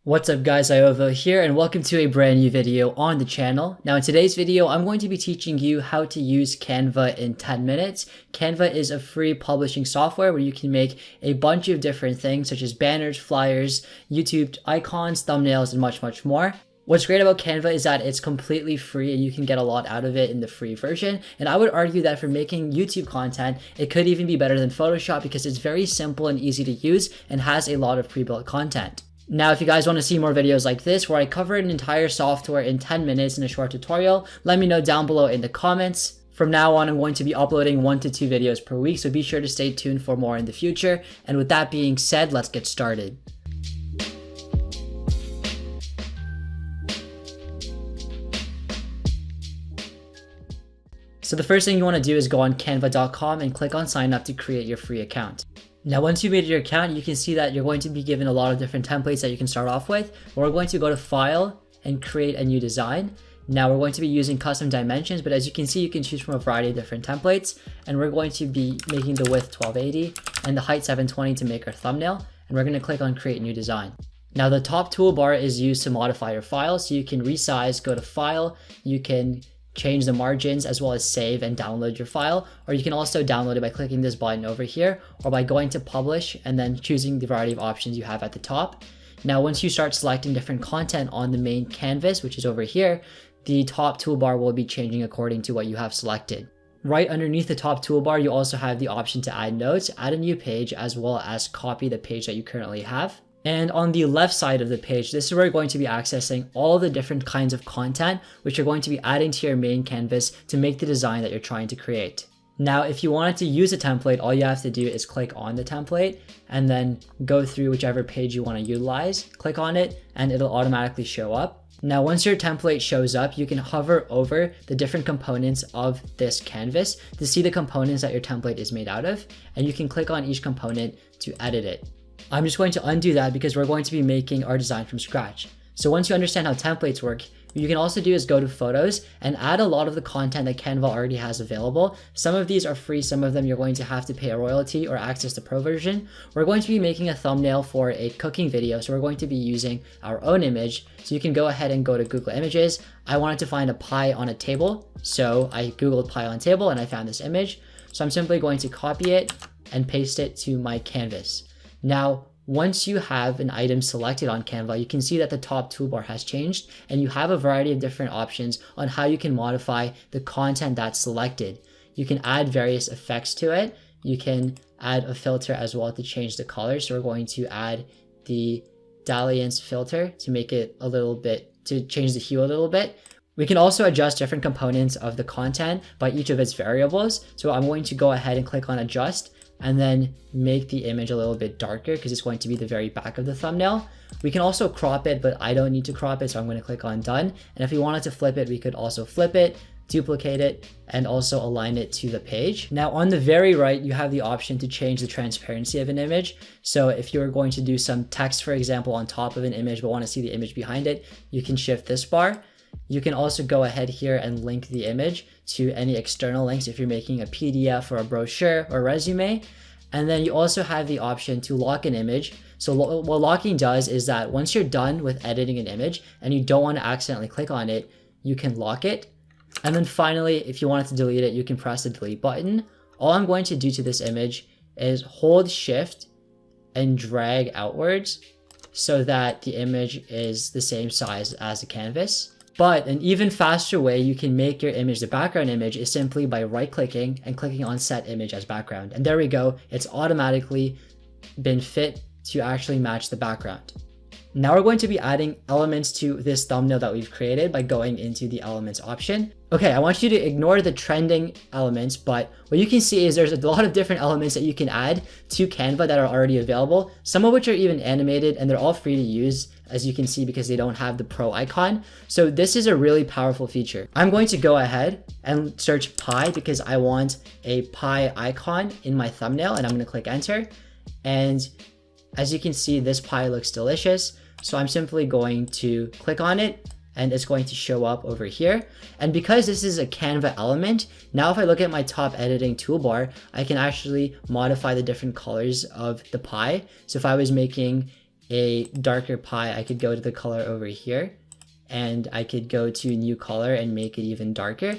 What's up guys, Iovo here and welcome to a brand new video on the channel. Now in today's video, I'm going to be teaching you how to use Canva in 10 minutes. Canva is a free publishing software where you can make a bunch of different things such as banners, flyers, YouTube icons, thumbnails, and much more. What's great about Canva is that it's completely free and you can get a lot out of it in the free version. And I would argue that for making YouTube content, it could even be better than Photoshop because it's very simple and easy to use and has a lot of pre-built content. Now, if you guys want to see more videos like this where I cover an entire software in 10 minutes in a short tutorial, let me know down below in the comments. From now on, I'm going to be uploading 1 to 2 videos per week, so be sure to stay tuned for more in the future. And with that being said, let's get started. So the first thing you want to do is go on canva.com and click on sign up to create your free account. Now, once you've made your account, you can see that you're going to be given a lot of different templates that you can start off with. We're going to go to File and create a new design. Now, we're going to be using custom dimensions, but as you can see, you can choose from a variety of different templates. And we're going to be making the width 1280 and the height 720 to make our thumbnail. And we're going to click on Create New Design. Now, the top toolbar is used to modify your file. So you can resize, go to File, you can change the margins as well as save and download your file, or you can also download it by clicking this button over here or by going to publish and then choosing the variety of options you have at the top. Now, once you start selecting different content on the main canvas, which is over here, the top toolbar will be changing according to what you have selected. Right underneath the top toolbar, you also have the option to add notes, add a new page, as well as copy the page that you currently have. And on the left side of the page, this is where you're going to be accessing all the different kinds of content, which you're going to be adding to your main canvas to make the design that you're trying to create. Now, if you wanted to use a template, all you have to do is click on the template and then go through whichever page you want to utilize, click on it, and it'll automatically show up. Now, once your template shows up, you can hover over the different components of this canvas to see the components that your template is made out of, and you can click on each component to edit it. I'm just going to undo that because we're going to be making our design from scratch. So once you understand how templates work, what you can also do is go to photos and add a lot of the content that Canva already has available. Some of these are free, some of them you're going to have to pay a royalty or access the pro version. We're going to be making a thumbnail for a cooking video, so we're going to be using our own image. So you can go ahead and go to Google Images. I wanted to find a pie on a table, so I Googled pie on table and I found this image. So I'm simply going to copy it and paste it to my canvas. Now, once you have an item selected on Canva, you can see that the top toolbar has changed and you have a variety of different options on how you can modify the content that's selected. You can add various effects to it. You can add a filter as well to change the color. So we're going to add the dalliance filter to make it a little bit, to change the hue a little bit. We can also adjust different components of the content by each of its variables. So I'm going to go ahead and click on adjust and then make the image a little bit darker because it's going to be the very back of the thumbnail. We can also crop it, but I don't need to crop it, so I'm going to click on done. And if we wanted to flip it, we could also flip it, duplicate it, and also align it to the page. Now on the very right, you have the option to change the transparency of an image. So if you're going to do some text, for example, on top of an image, but want to see the image behind it, you can shift this bar. You can also go ahead here and link the image to any external links if you're making a PDF or a brochure or resume. And then you also have the option to lock an image. So what locking does is that once you're done with editing an image and you don't want to accidentally click on it, you can lock it. And then finally, if you wanted to delete it, you can press the delete button. All I'm going to do to this image is hold Shift and drag outwards so that the image is the same size as the canvas. But an even faster way you can make your image the background image is simply by right-clicking and clicking on Set Image as Background. And there we go, it's automatically been fit to actually match the background. Now we're going to be adding elements to this thumbnail that we've created by going into the Elements option. Okay, I want you to ignore the trending elements, but what you can see is there's a lot of different elements that you can add to Canva that are already available, some of which are even animated, and they're all free to use, as you can see, because they don't have the pro icon. So this is a really powerful feature. I'm going to go ahead and search pie because I want a pie icon in my thumbnail, and I'm going to click enter. And as you can see, this pie looks delicious. So I'm simply going to click on it and it's going to show up over here. And because this is a Canva element, now if I look at my top editing toolbar, I can actually modify the different colors of the pie. So if I was making a darker pie, I could go to the color over here and I could go to new color and make it even darker.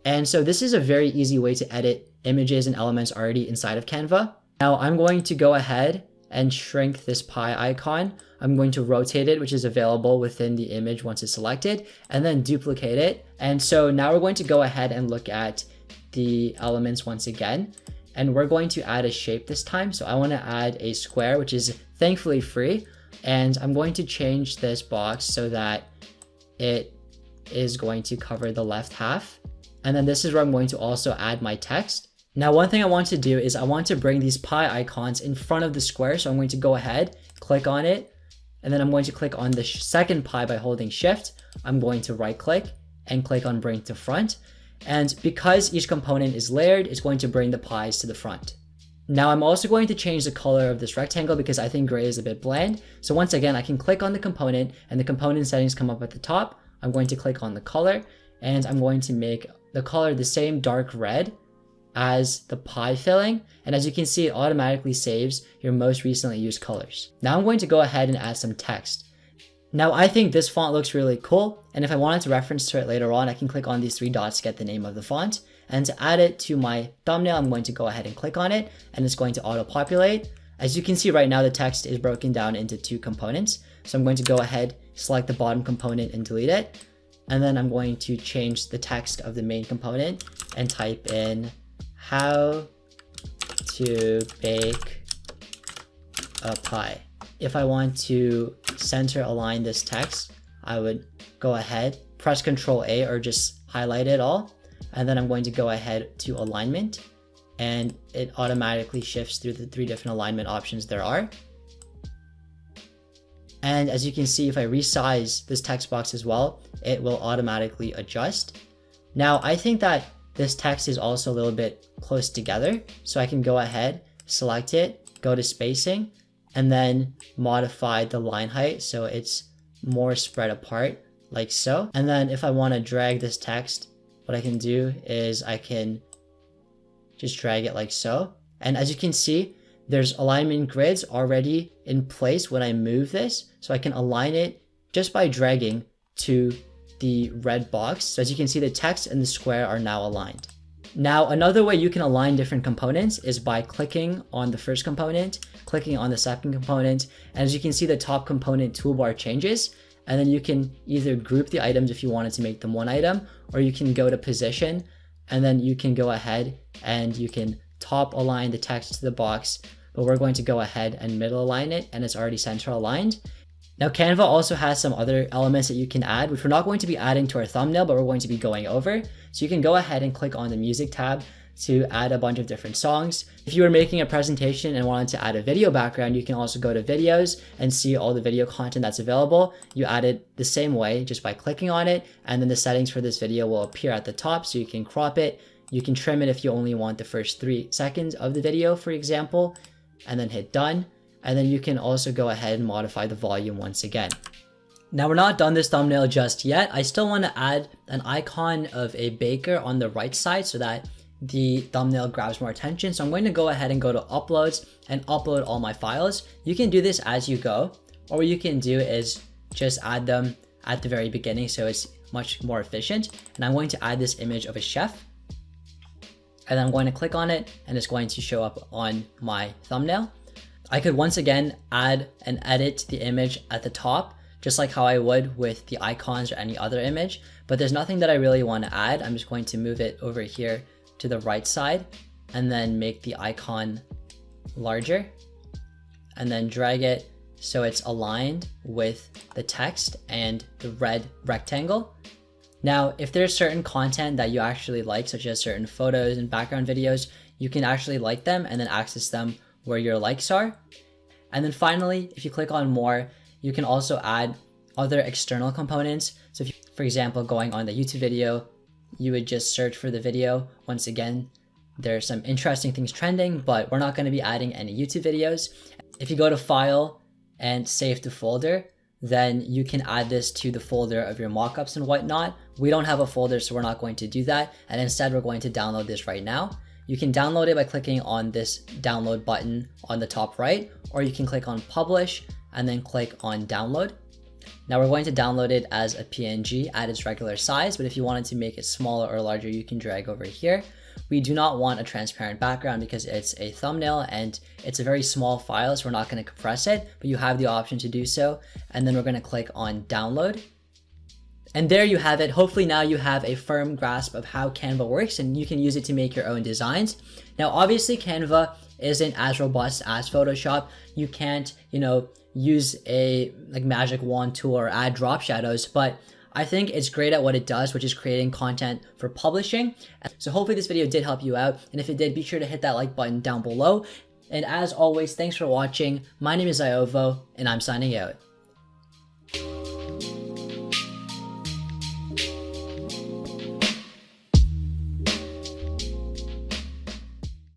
And so this is a very easy way to edit images and elements already inside of Canva. Now I'm going to go ahead and shrink this pie icon. I'm going to rotate it, which is available within the image once it's selected, and then duplicate it. And so now we're going to go ahead and look at the elements once again, and we're going to add a shape this time. So I want to add a square, which is thankfully free, and I'm going to change this box so that it is going to cover the left half. And then this is where I'm going to also add my text. Now, one thing I want to do is I want to bring these pie icons in front of the square. So I'm going to go ahead, click on it, and then I'm going to click on the second pie by holding Shift. I'm going to right click and click on Bring to Front. And because each component is layered, it's going to bring the pies to the front. Now I'm also going to change the color of this rectangle because I think gray is a bit bland. So once again, I can click on the component and the component settings come up at the top. I'm going to click on the color and I'm going to make the color the same dark red as the pie filling. And as you can see, it automatically saves your most recently used colors. Now I'm going to go ahead and add some text. Now I think this font looks really cool. And if I wanted to reference to it later on, I can click on these three dots to get the name of the font. And to add it to my thumbnail, I'm going to go ahead and click on it and it's going to auto-populate. As you can see right now, the text is broken down into two components. So I'm going to go ahead, select the bottom component and delete it. And then I'm going to change the text of the main component and type in how to bake a pie. If I want to center align this text, I would go ahead, press Ctrl A or just highlight it all. And then I'm going to go ahead to alignment and it automatically shifts through the three different alignment options there are. And as you can see, if I resize this text box as well, it will automatically adjust. Now, I think that this text is also a little bit close together. So I can go ahead, select it, go to spacing, and then modify the line height so it's more spread apart like so. And then if I want to drag this text, what I can do is I can just drag it like so. And as you can see, there's alignment grids already in place when I move this. So I can align it just by dragging to the red box. So as you can see, the text and the square are now aligned. Now, another way you can align different components is by clicking on the first component, clicking on the second component. And as you can see, the top component toolbar changes. And then you can either group the items if you wanted to make them one item, or you can go to position and then you can go ahead and you can top align the text to the box, but we're going to go ahead and middle align it and it's already center aligned. Now Canva also has some other elements that you can add, which we're not going to be adding to our thumbnail, but we're going to be going over. So you can go ahead and click on the music tab to add a bunch of different songs. If you were making a presentation and wanted to add a video background, you can also go to videos and see all the video content that's available. You add it the same way just by clicking on it, and then the settings for this video will appear at the top so you can crop it. You can trim it if you only want the first 3 seconds of the video, for example, and then hit done. And then you can also go ahead and modify the volume once again. Now we're not done this thumbnail just yet. I still want to add an icon of a baker on the right side so that the thumbnail grabs more attention. So I'm going to go ahead and go to uploads and upload all my files. You can do this as you go, or what you can do is just add them at the very beginning so it's much more efficient. And I'm going to add this image of a chef. And then I'm going to click on it and it's going to show up on my thumbnail. I could once again add and edit the image at the top, just like how I would with the icons or any other image, but there's nothing that I really want to add. I'm just going to move it over here to the right side and then make the icon larger and then drag it so it's aligned with the text and the red rectangle. Now, if there's certain content that you actually like, such as certain photos and background videos, you can actually like them and then access them where your likes are. And then finally, if you click on more, you can also add other external components. So if you, for example, going on the YouTube video, you would just search for the video. Once again, there's some interesting things trending, but we're not going to be adding any YouTube videos. If you go to File and Save to Folder, then you can add this to the folder of your mockups and whatnot. We don't have a folder, so we're not going to do that. And instead, we're going to download this right now. You can download it by clicking on this download button on the top right, or you can click on Publish and then click on download. Now we're going to download it as a PNG at its regular size, but if you wanted to make it smaller or larger, you can drag over here. We do not want a transparent background because it's a thumbnail and it's a very small file, so we're not going to compress it, but you have the option to do so. And then we're going to click on download. And there you have it. Hopefully now you have a firm grasp of how Canva works and you can use it to make your own designs. Now, obviously Canva isn't as robust as Photoshop. You can't, use a magic wand tool or add drop shadows, but I think it's great at what it does, which is creating content for publishing. So hopefully this video did help you out. And if it did, be sure to hit that like button down below. And as always, thanks for watching. My name is Iovo and I'm signing out.